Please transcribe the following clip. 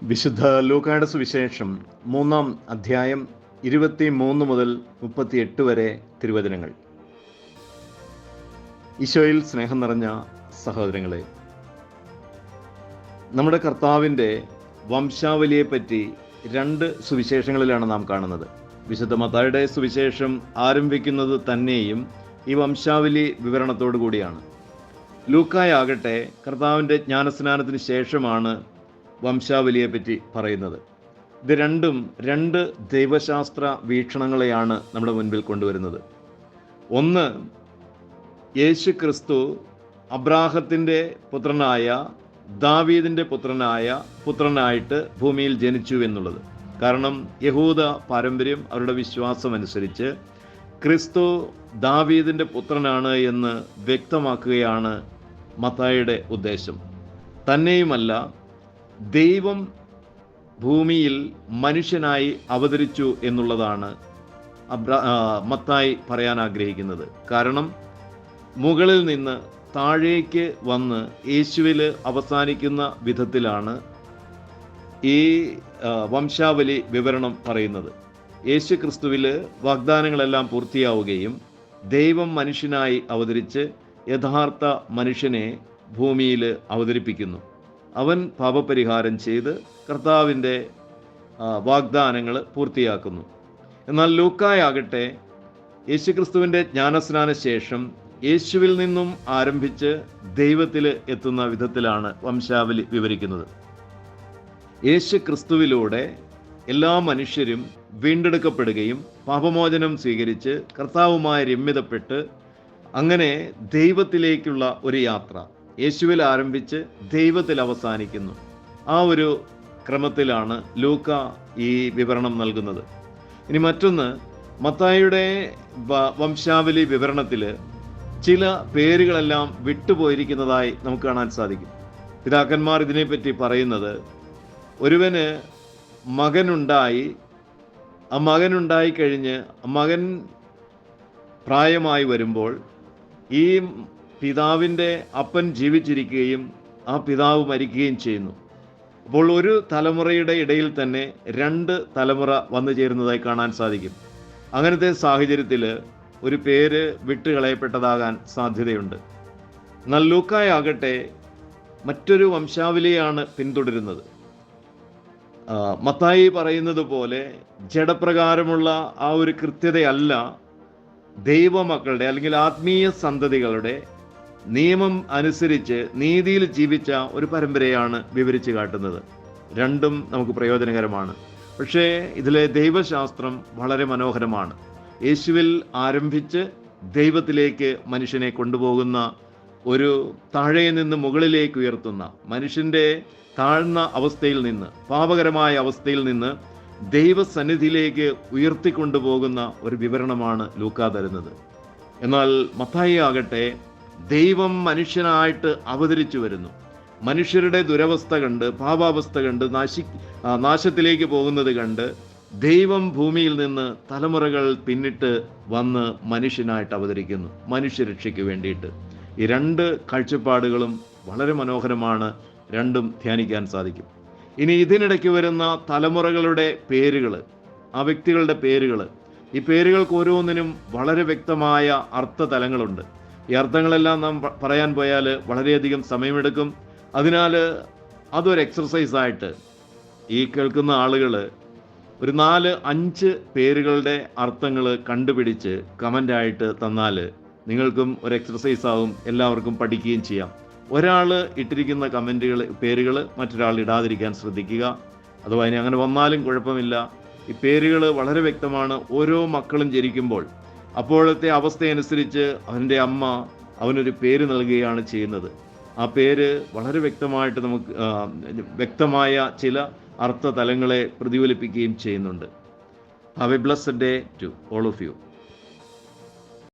വിശുദ്ധ ലൂക്കായുടെ സുവിശേഷം 3-ാം അധ്യായം 23 മുതൽ 38 വരെ തിരുവചനങ്ങൾ. ഈശോയിൽ സ്നേഹം നിറഞ്ഞ സഹോദരങ്ങളെ, നമ്മുടെ കർത്താവിൻ്റെ വംശാവലിയെപ്പറ്റി 2 സുവിശേഷങ്ങളിലാണ് നാം കാണുന്നത്. വിശുദ്ധ മത്തായിയുടെ സുവിശേഷം ആരംഭിക്കുന്നത് തന്നെയും ഈ വംശാവലി വിവരണത്തോടു കൂടിയാണ്. ലൂക്കായാകട്ടെ കർത്താവിൻ്റെ ജ്ഞാനസ്നാനത്തിന് ശേഷമാണ് വംശാവലിയെപ്പറ്റി പറയുന്നത്. ഇത് രണ്ടും 2 ദൈവശാസ്ത്ര വീക്ഷണങ്ങളെയാണ് നമ്മുടെ മുൻപിൽ കൊണ്ടുവരുന്നത്. ഒന്ന്, യേശു ക്രിസ്തു അബ്രാഹത്തിൻ്റെ പുത്രനായ ദാവീദിൻ്റെ പുത്രനായിട്ട് ഭൂമിയിൽ ജനിച്ചു എന്നുള്ളത്. കാരണം യഹൂദ പാരമ്പര്യം, അവരുടെ വിശ്വാസം അനുസരിച്ച് ക്രിസ്തു ദാവീദിൻ്റെ പുത്രനാണ് എന്ന് വ്യക്തമാക്കുകയാണ് മത്തായിയുടെ ഉദ്ദേശം. തന്നെയുമല്ല, ദൈവം ഭൂമിയിൽ മനുഷ്യനായി അവതരിച്ചു എന്നുള്ളതാണ് മത്തായി പറയാൻ ആഗ്രഹിക്കുന്നത്. കാരണം മുകളിൽ നിന്ന് താഴേക്ക് വന്ന് യേശുവിൽ അവസാനിക്കുന്ന വിധത്തിലാണ് ഈ വംശാവലി വിവരണം പറയുന്നത്. യേശു ക്രിസ്തുവിൽ വാഗ്ദാനങ്ങളെല്ലാം പൂർത്തിയാവുകയും ദൈവം മനുഷ്യനായി അവതരിച്ച് യഥാർത്ഥ മനുഷ്യനെ ഭൂമിയിൽ അവതരിപ്പിക്കുന്നു. അവൻ പാപപരിഹാരം ചെയ്ത് കർത്താവിൻ്റെ വാഗ്ദാനങ്ങൾ പൂർത്തിയാക്കുന്നു. എന്നാൽ ലൂക്കായാകട്ടെ യേശുക്രിസ്തുവിൻ്റെ ജ്ഞാനസ്നാന ശേഷം യേശുവിൽ നിന്നും ആരംഭിച്ച് ദൈവത്തിൽ എത്തുന്ന വിധത്തിലാണ് വംശാവലി വിവരിക്കുന്നത്. യേശു ക്രിസ്തുവിലൂടെ എല്ലാ മനുഷ്യരും വീണ്ടെടുക്കപ്പെടുകയും പാപമോചനം സ്വീകരിച്ച് കർത്താവുമായി രമ്യതപ്പെട്ട് അങ്ങനെ ദൈവത്തിലേക്കുള്ള ഒരു യാത്ര യേശുവിൽ ആരംഭിച്ച് ദൈവത്തിൽ അവസാനിക്കുന്നു. ആ ഒരു ക്രമത്തിലാണ് ലൂക്ക ഈ വിവരണം നൽകുന്നത്. ഇനി മറ്റൊന്ന്, മത്തായിയുടെ വംശാവലി വിവരണത്തിൽ ചില പേരുകളെല്ലാം വിട്ടുപോയിരിക്കുന്നതായി നമുക്ക് കാണാൻ സാധിക്കും. പിതാക്കന്മാർ ഇതിനെപ്പറ്റി പറയുന്നത്, ഒരുവന് മകനുണ്ടായി, ആ മകനുണ്ടായി കഴിഞ്ഞ് മകൻ പ്രായമായി വരുമ്പോൾ ഈ പിതാവിൻ്റെ അപ്പൻ ജീവിച്ചിരിക്കുകയും ആ പിതാവ് മരിക്കുകയും ചെയ്യുന്നു. അപ്പോൾ ഒരു തലമുറയുടെ ഇടയിൽ തന്നെ 2 തലമുറ വന്നു ചേരുന്നതായി കാണാൻ സാധിക്കും. അങ്ങനത്തെ സാഹചര്യത്തിൽ ഒരു പേര് വിട്ടുകളയപ്പെട്ടതാകാൻ സാധ്യതയുണ്ട്. എന്നാൽ ലൂക്കായാകട്ടെ മറ്റൊരു വംശാവലിയാണ് പിന്തുടരുന്നത്. മത്തായി പറയുന്നത് പോലെ ജഡപ്രകാരമുള്ള ആ ഒരു കൃത്യതയല്ല ദൈവമക്കളുടെ അല്ലെങ്കിൽ ആത്മീയ സന്തതികളുടെ നിയമം അനുസരിച്ച് നീതിയിൽ ജീവിച്ച ഒരു പരമ്പരയാണ് വിവരിച്ച് കാട്ടുന്നത്. രണ്ടും നമുക്ക് പ്രയോജനകരമാണ്. പക്ഷേ ഇതിലെ ദൈവശാസ്ത്രം വളരെ മനോഹരമാണ്. യേശുവിൽ ആരംഭിച്ച് ദൈവത്തിലേക്ക് മനുഷ്യനെ കൊണ്ടുപോകുന്ന ഒരു താഴെ നിന്ന് മുകളിലേക്ക് ഉയർത്തുന്ന, മനുഷ്യൻ്റെ താഴ്ന്ന അവസ്ഥയിൽ നിന്ന്, പാപകരമായ അവസ്ഥയിൽ നിന്ന് ദൈവസന്നിധിയിലേക്ക് ഉയർത്തിക്കൊണ്ടുപോകുന്ന ഒരു വിവരണമാണ് ലൂക്കാ തരുന്നത്. എന്നാൽ മത്തായി ആകട്ടെ ദൈവം മനുഷ്യനായിട്ട് അവതരിച്ചു വരുന്നു. മനുഷ്യരുടെ ദുരവസ്ഥ കണ്ട്, പാപാവസ്ഥ കണ്ട്, നാശത്തിലേക്ക് പോകുന്നത് കണ്ട് ദൈവം ഭൂമിയിൽ നിന്ന് തലമുറകൾ പിന്നിട്ട് വന്ന് മനുഷ്യനായിട്ട് അവതരിക്കുന്നു, മനുഷ്യരക്ഷയ്ക്ക് വേണ്ടിയിട്ട്. ഈ 2 കാഴ്ചപ്പാടുകളും വളരെ മനോഹരമാണ്. രണ്ടും ധ്യാനിക്കാൻ സാധിക്കും. ഇനി ഇതിനിടയ്ക്ക് വരുന്ന തലമുറകളുടെ പേരുകൾ, ആ വ്യക്തികളുടെ പേരുകൾ, ഈ പേരുകൾക്ക് ഓരോന്നിനും വളരെ വ്യക്തമായ അർത്ഥതലങ്ങളുണ്ട്. ഈ അർത്ഥങ്ങളെല്ലാം നാം പറയാൻ പോയാൽ വളരെയധികം സമയമെടുക്കും. അതിനാൽ അതൊരു എക്സർസൈസായിട്ട് ഈ കേൾക്കുന്ന ആളുകൾ ഒരു 4-5 പേരുകളുടെ അർത്ഥങ്ങൾ കണ്ടുപിടിച്ച് കമൻ്റായിട്ട് തന്നാൽ നിങ്ങൾക്കും ഒരു എക്സർസൈസ് ആവും, എല്ലാവർക്കും പഠിക്കുകയും ചെയ്യാം. ഒരാൾ ഇട്ടിരിക്കുന്ന പേരുകൾ മറ്റൊരാൾ ഇടാതിരിക്കാൻ ശ്രദ്ധിക്കുക. അഥവാ ഇനി അങ്ങനെ വന്നാലും കുഴപ്പമില്ല. ഈ പേരുകൾ വളരെ വ്യക്തമാണ്. ഓരോ മക്കളും ജനിക്കുമ്പോൾ അപ്പോഴത്തെ അവസ്ഥയനുസരിച്ച് അവൻ്റെ അമ്മ അവനൊരു പേര് നൽകുകയാണ് ചെയ്യുന്നത്. ആ പേര് വളരെ വ്യക്തമായിട്ട് നമുക്ക് വ്യക്തമായ ചില അർത്ഥതലങ്ങളെ പ്രതിഫലിപ്പിക്കുകയും ചെയ്യുന്നുണ്ട്. Have a blessed day to all of U.